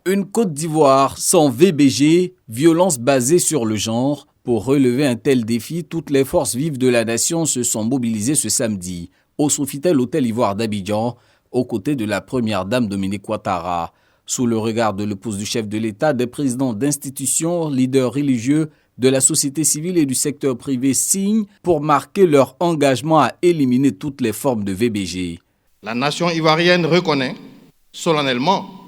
Une Côte d'Ivoire sans VBG, violence basée sur le genre. Pour relever un tel défi, toutes les forces vives de la nation se sont mobilisées ce samedi au Sofitel Hôtel Ivoire d'Abidjan, aux côtés de la première dame Dominique Ouattara. Sous le regard de l'épouse du chef de l'État, des présidents d'institutions, leaders religieux, de la société civile et du secteur privé signent pour marquer leur engagement à éliminer toutes les formes de VBG. La nation ivoirienne reconnaît solennellement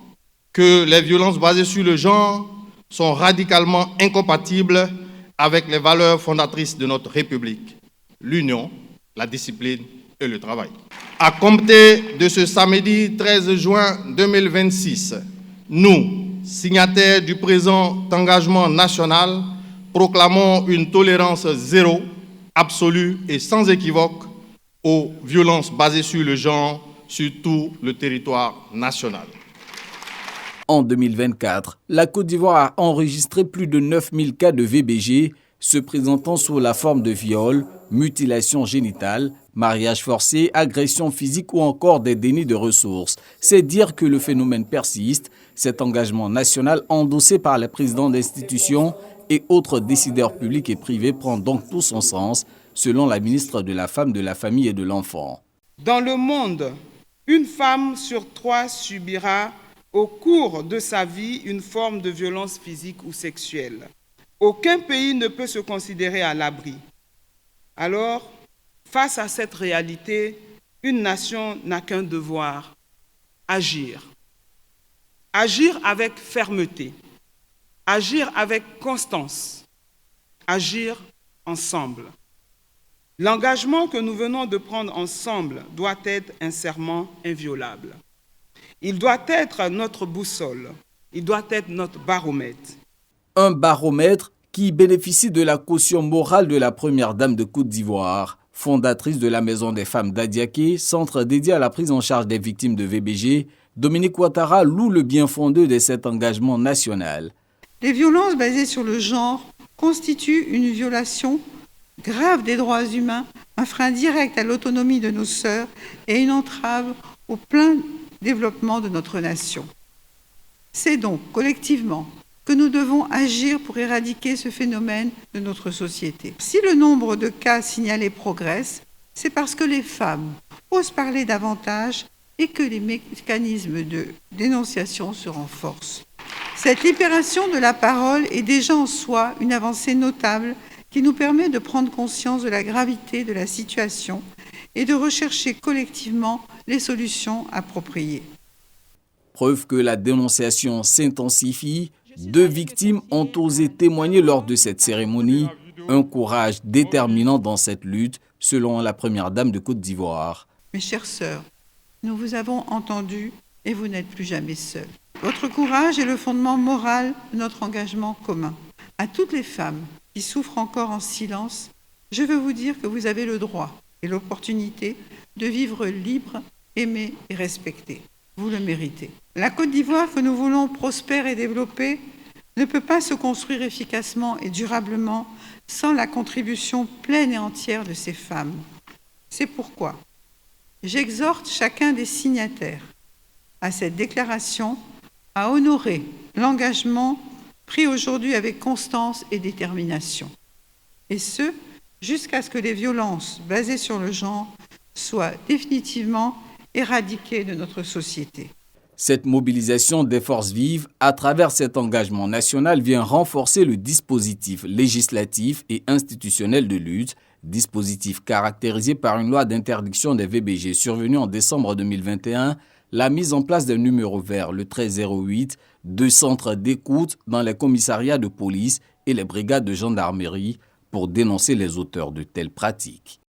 que les violences basées sur le genre sont radicalement incompatibles avec les valeurs fondatrices de notre République, l'union, la discipline et le travail. À compter de ce samedi 13 juin 2026, nous, signataires du présent engagement national, proclamons une tolérance zéro, absolue et sans équivoque aux violences basées sur le genre sur tout le territoire national. En 2024, la Côte d'Ivoire a enregistré plus de 9000 cas de VBG, se présentant sous la forme de viol, mutilation génitale, mariage forcé, agression physique ou encore des dénis de ressources. C'est dire que le phénomène persiste. Cet engagement national endossé par les présidents d'institutions et autres décideurs publics et privés prend donc tout son sens, selon la ministre de la Femme, de la Famille et de l'Enfant. Dans le monde, une femme sur 3 subira au cours de sa vie une forme de violence physique ou sexuelle. Aucun pays ne peut se considérer à l'abri. Alors, face à cette réalité, une nation n'a qu'un devoir, agir. Agir avec fermeté, agir avec constance, agir ensemble. L'engagement que nous venons de prendre ensemble doit être un serment inviolable. Il doit être notre boussole, il doit être notre baromètre. Un baromètre qui bénéficie de la caution morale de la première dame de Côte d'Ivoire, fondatrice de la Maison des femmes d'Adiaké, centre dédié à la prise en charge des victimes de VBG. Dominique Ouattara loue le bien fondé de cet engagement national. Les violences basées sur le genre constituent une violation grave des droits humains, un frein direct à l'autonomie de nos sœurs et une entrave au plein développement de notre nation. C'est donc collectivement que nous devons agir pour éradiquer ce phénomène de notre société. Si le nombre de cas signalés progresse, c'est parce que les femmes osent parler davantage et que les mécanismes de dénonciation se renforcent. Cette libération de la parole est déjà en soi une avancée notable qui nous permet de prendre conscience de la gravité de la situation et de rechercher collectivement les solutions appropriées. Preuve que la dénonciation s'intensifie, 2 victimes ont osé témoigner lors de cette cérémonie, un courage déterminant dans cette lutte, selon la première dame de Côte d'Ivoire. Mes chères sœurs, nous vous avons entendu et vous n'êtes plus jamais seules. Votre courage est le fondement moral de notre engagement commun. À toutes les femmes qui souffrent encore en silence, je veux vous dire que vous avez le droit et l'opportunité de vivre libre, aimé et respecté. Vous le méritez. La Côte d'Ivoire que nous voulons prospère et développer ne peut pas se construire efficacement et durablement sans la contribution pleine et entière de ces femmes. C'est pourquoi j'exhorte chacun des signataires à cette déclaration à honorer l'engagement pris aujourd'hui avec constance et détermination. Et ce, jusqu'à ce que les violences basées sur le genre soient définitivement éradiquées de notre société. Cette mobilisation des forces vives à travers cet engagement national vient renforcer le dispositif législatif et institutionnel de lutte, dispositif caractérisé par une loi d'interdiction des VBG survenue en décembre 2021, la mise en place d'un numéro vert, le 1308, 2 centres d'écoute dans les commissariats de police et les brigades de gendarmerie pour dénoncer les auteurs de telles pratiques.